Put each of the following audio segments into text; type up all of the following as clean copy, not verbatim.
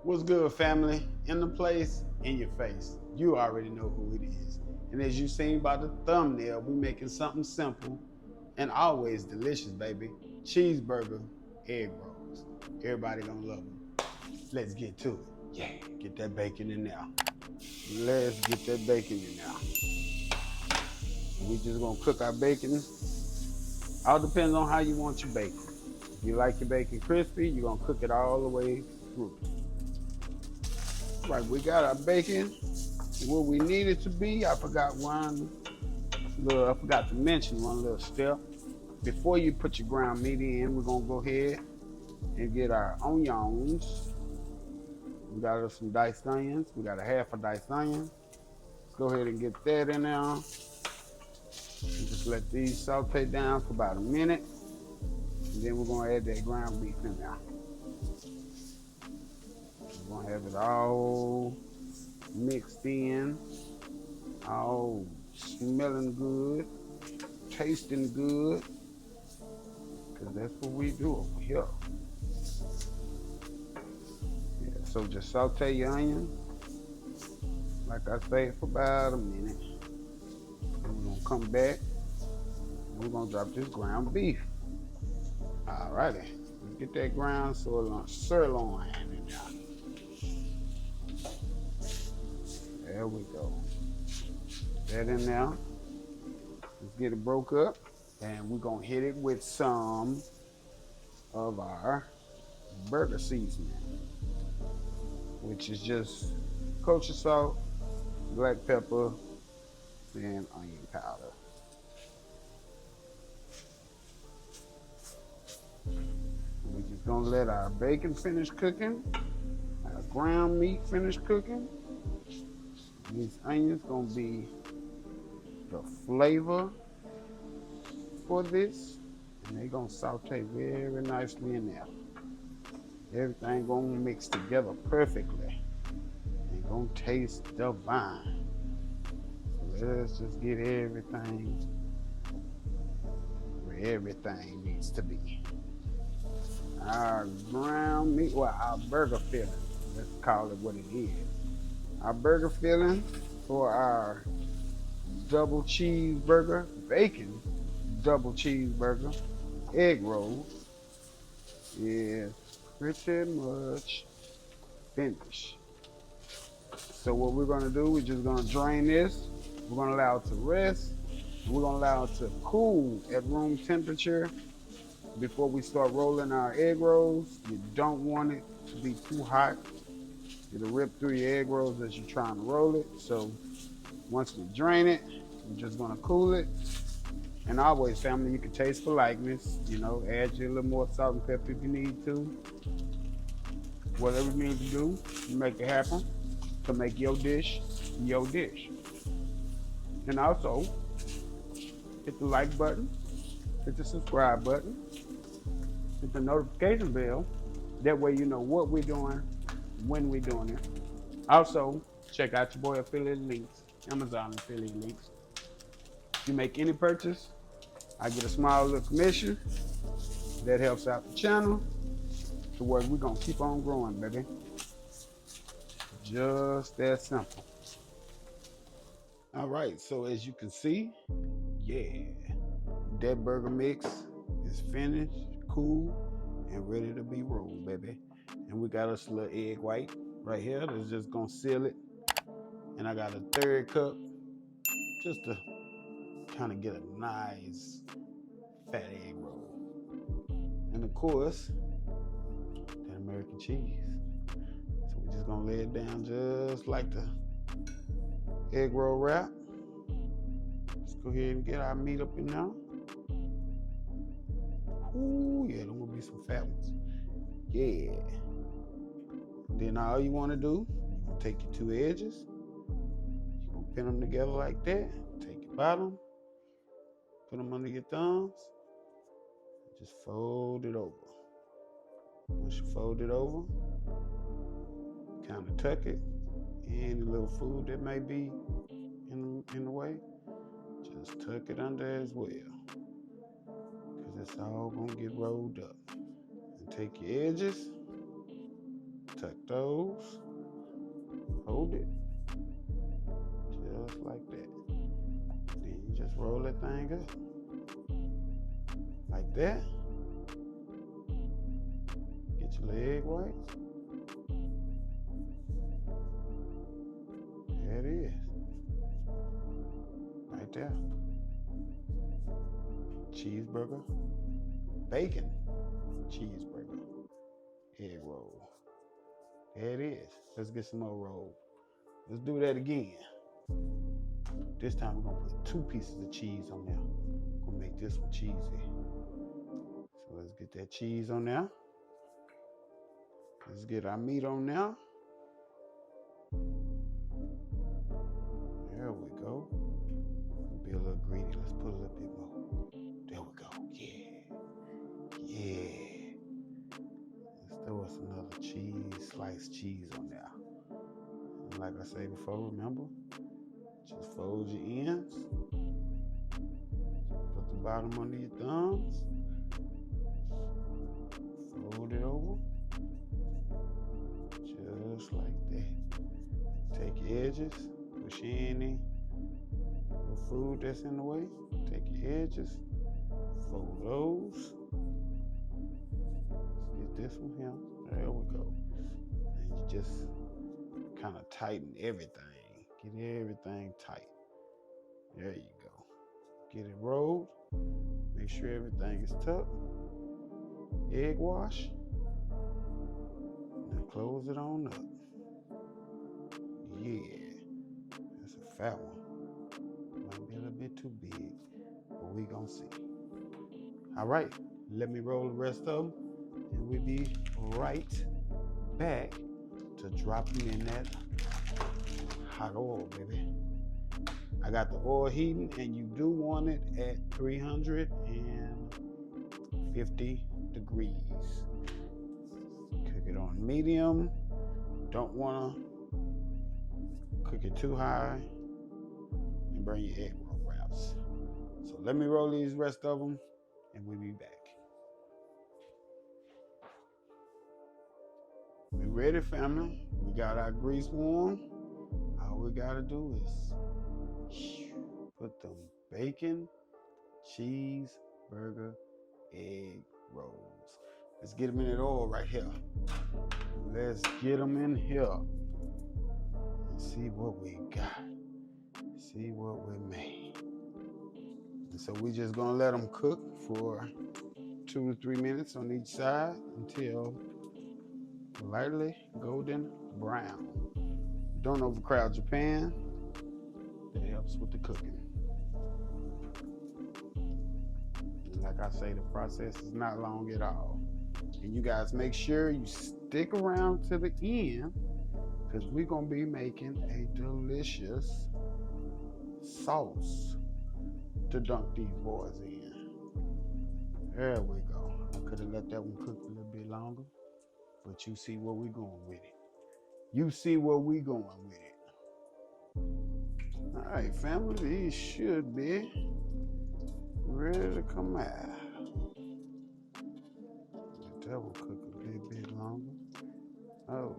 What's good, family? In the place, in your face. You already know who it is. And as you seen by the thumbnail, we making something simple and always delicious, baby. Cheeseburger egg rolls. Everybody gonna love them. Let's get to it. Yeah, get that bacon in there. Let's get that bacon in there. We just gonna cook our bacon. All depends on how you want your bacon. If you like your bacon crispy, you're gonna cook it all the way through. Right, we got our bacon where we need it to be. I forgot to mention one little step. Before you put your ground meat in, we're gonna go ahead and get our onions. We got us some diced onions. We got a half a diced onion. Let's go ahead and get that in there. And just let these saute down for about a minute. And then we're gonna add that ground beef in there. We're gonna have it all mixed in, all smelling good, tasting good, because that's what we do over here. Yeah, so just saute your onion, like I say, for about a minute. And we're gonna come back and we're gonna drop this ground beef. Alrighty, let's get that ground sirloin in there. There we go. That in there. Let's get it broke up, and we're gonna hit it with some of our burger seasoning, which is just kosher salt, black pepper, and onion powder. We're just gonna let our bacon finish cooking, our ground meat finish cooking. These onions gonna be the flavor for this, and they're gonna saute very nicely in there. Everything gonna mix together perfectly and gonna taste divine. So let's just get everything where everything needs to be. Our ground meat, well, our burger filling, let's call it what it is. Our burger filling for our double cheeseburger, bacon double cheeseburger egg roll is pretty much finished. So what we're gonna do, we're just gonna drain this. We're gonna allow it to rest. We're gonna allow it to cool at room temperature before we start rolling our egg rolls. You don't want it to be too hot. It'll rip through your egg rolls as you're trying to roll it. So once we drain it, we're just gonna cool it. And always, family, you can taste for likeness. Add your little more salt and pepper if you need to. Whatever you need to do, you make it happen to make your dish your dish. And also, hit the like button, hit the subscribe button, hit the notification bell. That way you know what we're doing, when we're doing it. Also, check out your boy affiliate links, Amazon affiliate links. If you make any purchase, I get a small little commission. That helps out the channel to where we're gonna keep on growing, baby. Just that simple. All right, so as you can see, yeah, that burger mix is finished, cool, and ready to be rolled, baby. And we got us a little egg white right here that's just gonna seal it. And I got a third cup just to kind of get a nice fat egg roll. And of course, that American cheese. So we're just gonna lay it down just like the egg roll wrap. Let's go ahead and get our meat up in now. Ooh, yeah, there will be some fat ones. Yeah. Then all you want to do, you're gonna take your two edges, you're gonna pin them together like that. Take your bottom, put them under your thumbs, just fold it over. Once you fold it over, kind of tuck it. Any little food that may be in the way, just tuck it under as well, because it's all gonna get rolled up. And take your edges, tuck those. Hold it. Just like that. Then you just roll that thing up. Like that. Get your egg whites. There it is. Right there. Cheeseburger, bacon, cheeseburger, egg roll. There it is. Let's get some more roll. Let's do that again. This time we're gonna put 2 pieces of cheese on there. We're gonna make this one cheesy. So let's get that cheese on there. Let's get our meat on there. There we go. Be a little greedy. Let's put a little bit more. There we go. Yeah. Let's throw us another cheese, sliced cheese on there. And like I said before, remember, just fold your ends. Put the bottom under your thumbs. Fold it over. Just like that. Take your edges, push any food that's in the way. Take your edges, fold those. Let's get this one here. There we go. And you just kind of tighten everything. Get everything tight. There you go. Get it rolled. Make sure everything is tucked. Egg wash. Now close it on up. Yeah. That's a fat one. Might be a little bit too big, but we gonna see. All right, let me roll the rest of them, and we'll be right back to drop them in that hot oil, baby. I got the oil heating, and you do want it at 350 degrees. Cook it on medium. Don't want to cook it too high and burn your egg roll wraps. So let me roll these rest of them, and we'll be back. We ready, family? We got our grease warm. All we gotta do is put them bacon, cheeseburger, egg rolls. Let's get them in that oil right here. Let's get them in here and see what we got. See what we made. And so we just gonna let them cook for 2 to 3 minutes on each side until lightly golden brown. Don't overcrowd your pan. That helps with the cooking. And like I say, the process is not long at all. And you guys make sure you stick around to the end, because we're gonna be making a delicious sauce to dunk these boys in. There we go. I could have let that one cook a little bit longer, but you see where we're going with it. You see where we're going with it. All right, family, these should be ready to come out. Let that will cook a little bit longer. Oh,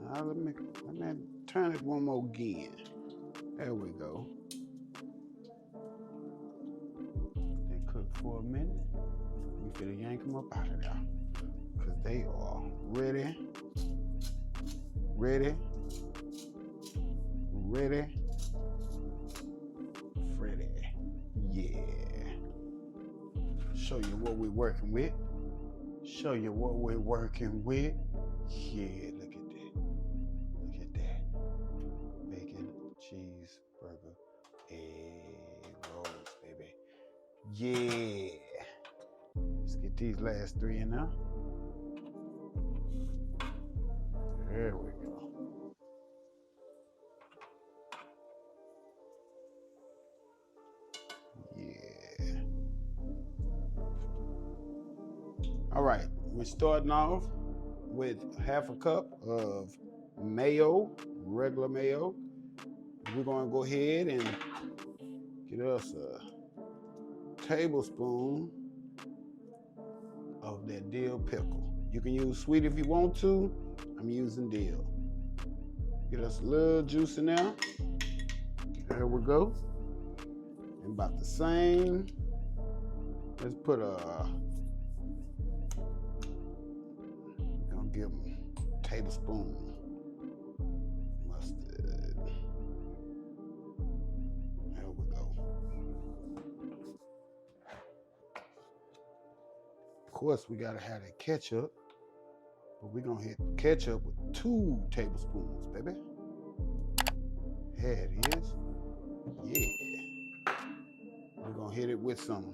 now let me turn it one more again. There we go. They cook for a minute. We finna yank them up out of there, because they are ready. Yeah. Show you what we're working with. Yeah, look at that. Bacon, cheeseburger, egg rolls, baby. Yeah. Let's get these last 3 in now. There we go. Yeah. All right, we're starting off with 1/2 cup of mayo, regular mayo. We're gonna go ahead and get us a tablespoon of that dill pickle. You can use sweet if you want to. I'm using dill. Get us a little juice in there. There we go. And about the same. Let's put gonna give them a tablespoon mustard. There we go. Of course, we gotta have that ketchup, but we're gonna hit ketchup with 2 tablespoons, baby. There it is. Yeah. We're gonna hit it with some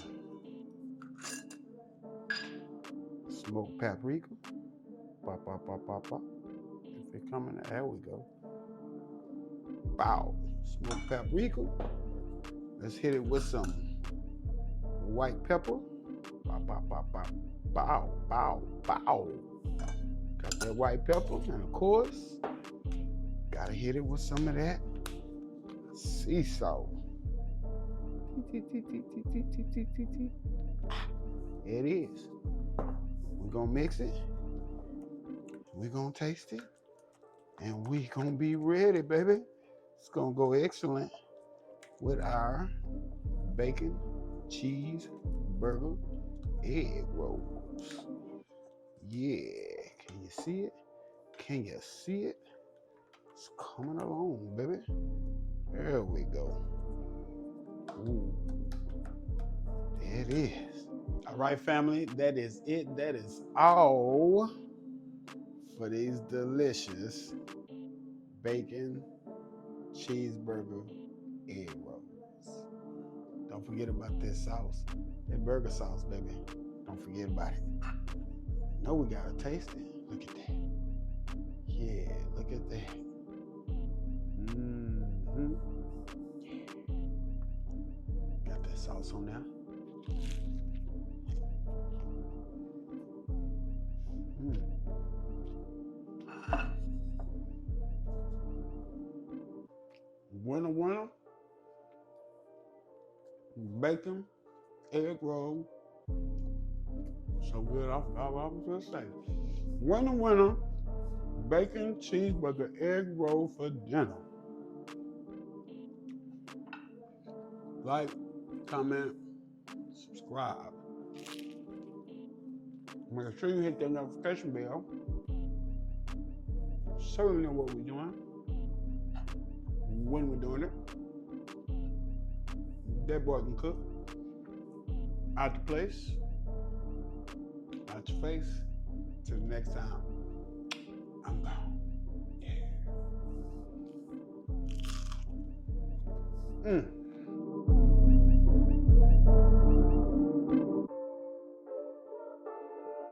smoked paprika. Pop, pop, pop, pop, pop. If it coming, there we go. Bow. Smoked paprika. Let's hit it with some white pepper. Pop, pop, pop, pop. Bow, bow, bow. Got that white pepper, and of course, gotta hit it with some of that sea salt. There it is. We're gonna mix it. We're gonna taste it. And we're gonna be ready, baby. It's gonna go excellent with our bacon, cheeseburger, egg rolls. Yeah, can you see it? Can you see it? It's coming along, baby. There we go. Ooh, there it is. All right, family, that is it. That is all for these delicious bacon, cheeseburger, egg rolls. Don't forget about this sauce, that burger sauce, baby. Don't forget about it. Know we gotta taste it. Look at that. Yeah, look at that. Mm-hmm. Yeah. Got that sauce on there. Winner, bacon, egg roll. So good, I was gonna say. Winner, bacon, cheeseburger, egg roll for dinner. Like, comment, subscribe. Make sure you hit that notification bell so you know what we're doing, when we're doing it. That boy can cook. Out the place, out your face. Till the next time, I'm gone. Yeah.